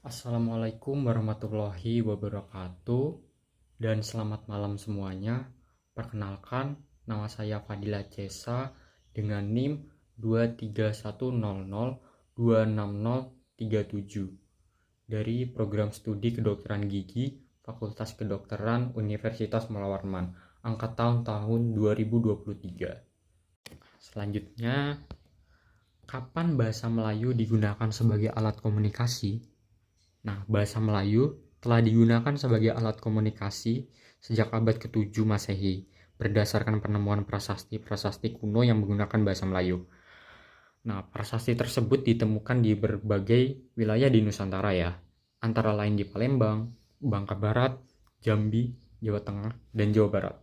Assalamualaikum warahmatullahi wabarakatuh dan selamat malam semuanya. Perkenalkan, nama saya Fadila Cesa dengan NIM 23100260037 dari program studi kedokteran gigi Fakultas Kedokteran Universitas Mula Warman angkatan tahun 2023. Selanjutnya, kapan bahasa Melayu digunakan sebagai alat komunikasi? Nah, bahasa Melayu telah digunakan sebagai alat komunikasi sejak abad ke-7 Masehi berdasarkan penemuan prasasti-prasasti kuno yang menggunakan bahasa Melayu. Nah, prasasti tersebut ditemukan di berbagai wilayah di Nusantara ya, antara lain di Palembang, Bangka Barat, Jambi, Jawa Tengah, dan Jawa Barat.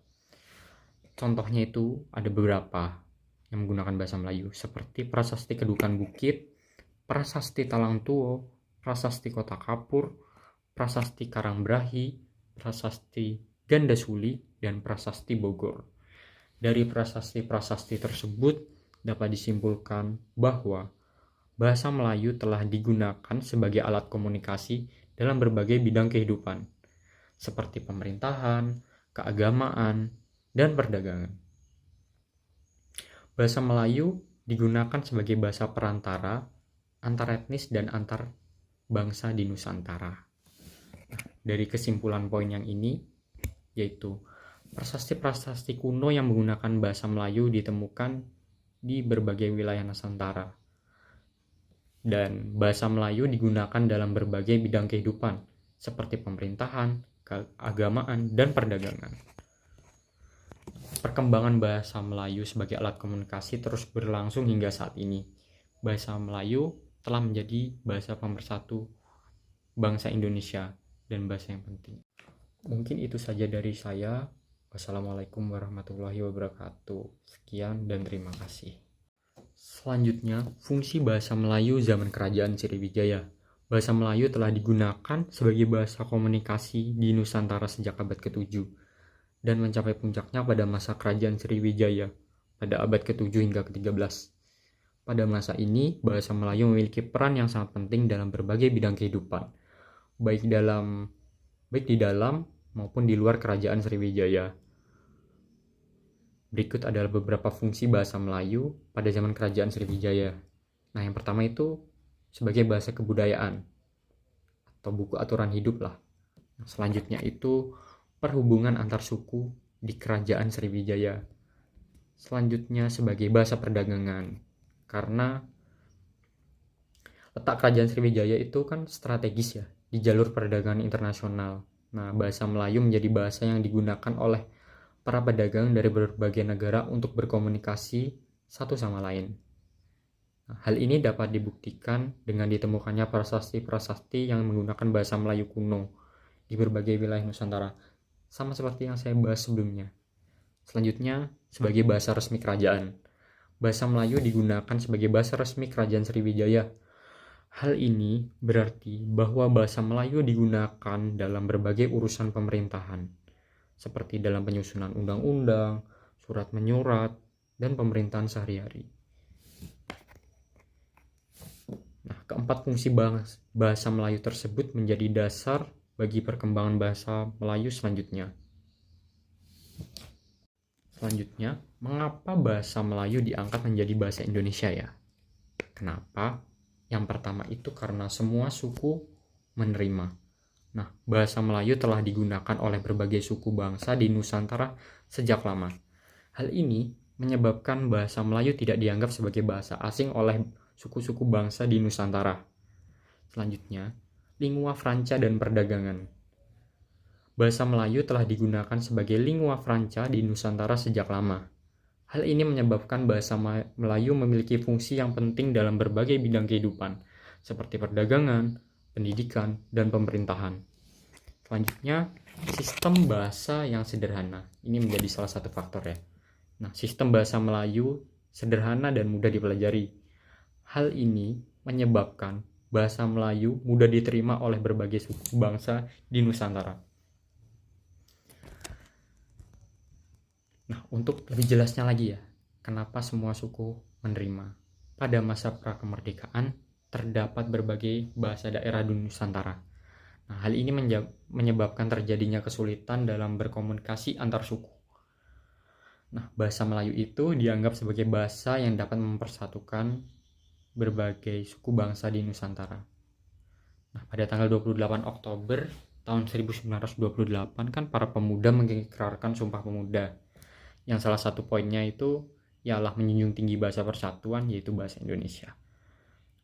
Contohnya itu ada beberapa yang menggunakan bahasa Melayu, seperti prasasti Kedukan Bukit, prasasti Talang Tuo, prasasti Kota Kapur, prasasti Karangbrahi, prasasti Gandasuli, dan prasasti Bogor. Dari prasasti-prasasti tersebut dapat disimpulkan bahwa bahasa Melayu telah digunakan sebagai alat komunikasi dalam berbagai bidang kehidupan, seperti pemerintahan, keagamaan, dan perdagangan. Bahasa Melayu digunakan sebagai bahasa perantara antar etnis dan antar bangsa di Nusantara. Dari kesimpulan poin yang ini, yaitu prasasti-prasasti kuno yang menggunakan bahasa Melayu ditemukan di berbagai wilayah Nusantara. Dan bahasa Melayu digunakan dalam berbagai bidang kehidupan, seperti pemerintahan, keagamaan, dan perdagangan. Perkembangan bahasa Melayu sebagai alat komunikasi terus berlangsung hingga saat ini. Bahasa Melayu telah menjadi bahasa pemersatu bangsa Indonesia dan bahasa yang penting. Mungkin itu saja dari saya. Wassalamualaikum warahmatullahi wabarakatuh. Sekian dan terima kasih. Selanjutnya, fungsi bahasa Melayu zaman Kerajaan Sriwijaya. Bahasa Melayu telah digunakan sebagai bahasa komunikasi di Nusantara sejak abad ke-7 dan mencapai puncaknya pada masa Kerajaan Sriwijaya pada abad ke-7 hingga ke-13. Pada masa ini, bahasa Melayu memiliki peran yang sangat penting dalam berbagai bidang kehidupan, baik di dalam maupun di luar Kerajaan Sriwijaya. Berikut adalah beberapa fungsi bahasa Melayu pada zaman Kerajaan Sriwijaya. Nah, yang pertama itu sebagai bahasa kebudayaan atau buku aturan hidup lah. Selanjutnya itu perhubungan antar suku di Kerajaan Sriwijaya. Selanjutnya sebagai bahasa perdagangan, karena letak Kerajaan Sriwijaya itu kan strategis ya di jalur perdagangan internasional. Nah, bahasa Melayu menjadi bahasa yang digunakan oleh para pedagang dari berbagai negara untuk berkomunikasi satu sama lain. Nah, hal ini dapat dibuktikan dengan ditemukannya prasasti-prasasti yang menggunakan bahasa Melayu kuno di berbagai wilayah Nusantara, sama seperti yang saya bahas sebelumnya. Selanjutnya, sebagai bahasa resmi kerajaan. Bahasa Melayu digunakan sebagai bahasa resmi Kerajaan Sriwijaya. Hal ini berarti bahwa bahasa Melayu digunakan dalam berbagai urusan pemerintahan, seperti dalam penyusunan undang-undang, surat menyurat, dan pemerintahan sehari-hari. Nah, keempat fungsi bahasa Melayu tersebut menjadi dasar bagi perkembangan bahasa Melayu selanjutnya. Selanjutnya, mengapa bahasa Melayu diangkat menjadi bahasa Indonesia ya? Kenapa? Yang pertama itu karena semua suku menerima. Nah, bahasa Melayu telah digunakan oleh berbagai suku bangsa di Nusantara sejak lama. Hal ini menyebabkan bahasa Melayu tidak dianggap sebagai bahasa asing oleh suku-suku bangsa di Nusantara. Selanjutnya, lingua franca dan perdagangan. Bahasa Melayu telah digunakan sebagai lingua franca di Nusantara sejak lama. Hal ini menyebabkan bahasa Melayu memiliki fungsi yang penting dalam berbagai bidang kehidupan, seperti perdagangan, pendidikan, dan pemerintahan. Selanjutnya, sistem bahasa yang sederhana. Ini menjadi salah satu faktor ya. Nah, sistem bahasa Melayu sederhana dan mudah dipelajari. Hal ini menyebabkan bahasa Melayu mudah diterima oleh berbagai suku bangsa di Nusantara. Nah, untuk lebih jelasnya lagi ya, kenapa semua suku menerima. Pada masa prakemerdekaan, terdapat berbagai bahasa daerah di Nusantara. Nah, hal ini menyebabkan terjadinya kesulitan dalam berkomunikasi antar suku. Nah, bahasa Melayu itu dianggap sebagai bahasa yang dapat mempersatukan berbagai suku bangsa di Nusantara. Nah, pada tanggal 28 Oktober tahun 1928 kan para pemuda mengikrarkan Sumpah Pemuda. Yang salah satu poinnya itu ialah menjunjung tinggi bahasa persatuan, yaitu bahasa Indonesia.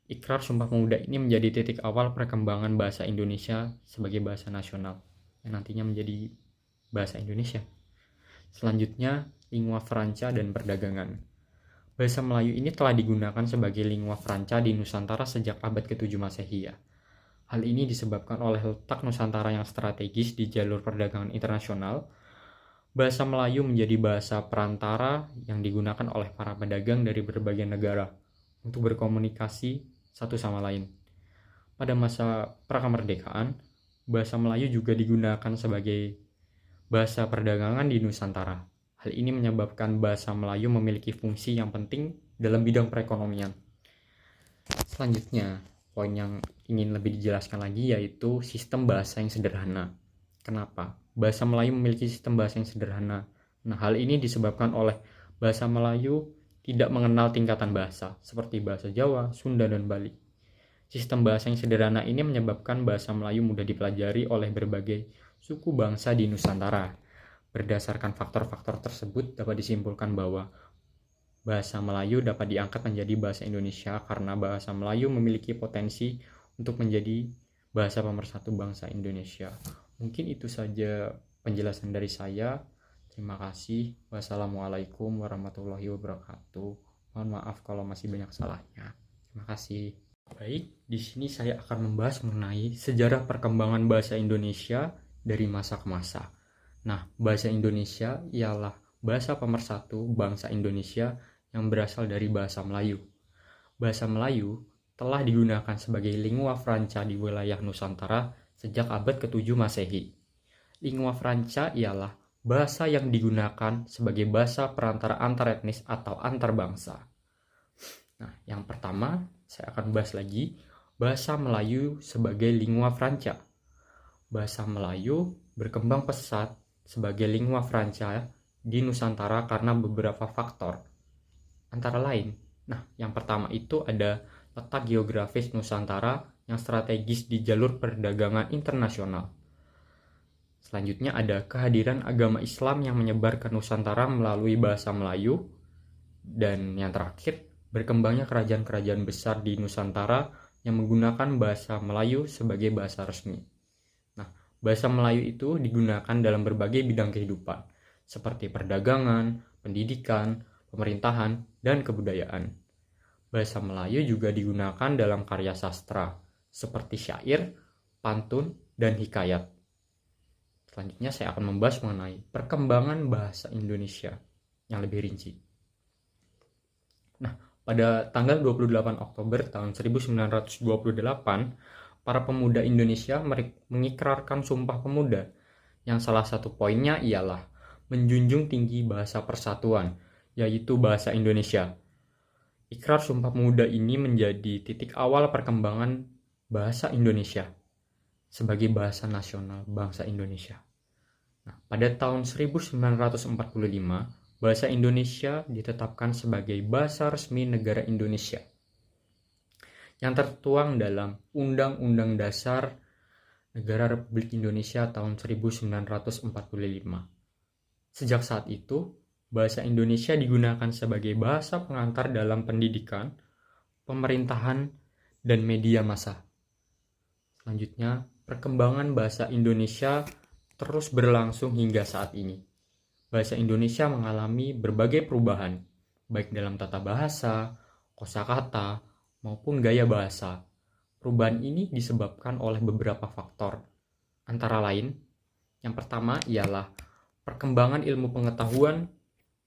Ikrar Sumpah Pemuda ini menjadi titik awal perkembangan bahasa Indonesia sebagai bahasa nasional yang nantinya menjadi bahasa Indonesia. Selanjutnya, lingua franca dan perdagangan. Bahasa Melayu ini telah digunakan sebagai lingua franca di Nusantara sejak abad ke-7 Masehi. Hal ini disebabkan oleh letak Nusantara yang strategis di jalur perdagangan internasional. Bahasa Melayu menjadi bahasa perantara yang digunakan oleh para pedagang dari berbagai negara untuk berkomunikasi satu sama lain. Pada masa prakemerdekaan, bahasa Melayu juga digunakan sebagai bahasa perdagangan di Nusantara. Hal ini menyebabkan bahasa Melayu memiliki fungsi yang penting dalam bidang perekonomian. Selanjutnya, poin yang ingin lebih dijelaskan lagi yaitu sistem bahasa yang sederhana. Kenapa? Bahasa Melayu memiliki sistem bahasa yang sederhana. Nah, hal ini disebabkan oleh bahasa Melayu tidak mengenal tingkatan bahasa, seperti bahasa Jawa, Sunda, dan Bali. Sistem bahasa yang sederhana ini menyebabkan bahasa Melayu mudah dipelajari oleh berbagai suku bangsa di Nusantara. Berdasarkan faktor-faktor tersebut dapat disimpulkan bahwa bahasa Melayu dapat diangkat menjadi bahasa Indonesia karena bahasa Melayu memiliki potensi untuk menjadi bahasa pemersatu bangsa Indonesia. Mungkin itu saja penjelasan dari saya. Terima kasih. Wassalamualaikum warahmatullahi wabarakatuh. Mohon maaf kalau masih banyak salahnya. Terima kasih. Baik, di sini saya akan membahas mengenai sejarah perkembangan bahasa Indonesia dari masa ke masa. Nah, bahasa Indonesia ialah bahasa pemersatu bangsa Indonesia yang berasal dari bahasa Melayu. Bahasa Melayu telah digunakan sebagai lingua franca di wilayah Nusantara sejak abad ke-7 Masehi. Lingua franca ialah bahasa yang digunakan sebagai bahasa perantara antar etnis atau antar bangsa. Nah, yang pertama saya akan bahas lagi bahasa Melayu sebagai lingua franca. Bahasa Melayu berkembang pesat sebagai lingua franca di Nusantara karena beberapa faktor. Antara lain, yang pertama itu ada letak geografis Nusantara yang strategis di jalur perdagangan internasional. Selanjutnya ada kehadiran agama Islam yang menyebar ke Nusantara melalui bahasa Melayu. Dan yang terakhir, berkembangnya kerajaan-kerajaan besar di Nusantara yang menggunakan bahasa Melayu sebagai bahasa resmi. Bahasa Melayu itu digunakan dalam berbagai bidang kehidupan, seperti perdagangan, pendidikan, pemerintahan, dan kebudayaan. Bahasa Melayu juga digunakan dalam karya sastra, seperti syair, pantun, dan hikayat. Selanjutnya saya akan membahas mengenai perkembangan bahasa Indonesia yang lebih rinci. Pada tanggal 28 Oktober tahun 1928, para pemuda Indonesia mengikrarkan Sumpah Pemuda, yang salah satu poinnya ialah menjunjung tinggi bahasa persatuan, yaitu bahasa Indonesia. Ikrar Sumpah Pemuda ini menjadi titik awal perkembangan bahasa Indonesia sebagai bahasa nasional bangsa Indonesia. Pada tahun 1945, bahasa Indonesia ditetapkan sebagai bahasa resmi negara Indonesia yang tertuang dalam Undang-Undang Dasar Negara Republik Indonesia tahun 1945. Sejak saat itu, bahasa Indonesia digunakan sebagai bahasa pengantar dalam pendidikan, pemerintahan, dan media massa. Selanjutnya, perkembangan bahasa Indonesia terus berlangsung hingga saat ini. Bahasa Indonesia mengalami berbagai perubahan, baik dalam tata bahasa, kosakata, maupun gaya bahasa. Perubahan ini disebabkan oleh beberapa faktor. Antara lain, yang pertama ialah perkembangan ilmu pengetahuan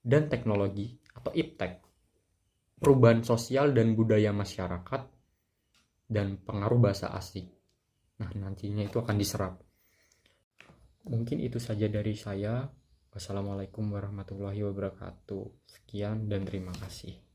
dan teknologi atau iptek, perubahan sosial dan budaya masyarakat, dan pengaruh bahasa asing. Nantinya itu akan diserap. Mungkin itu saja dari saya. Wassalamualaikum warahmatullahi wabarakatuh. Sekian dan terima kasih.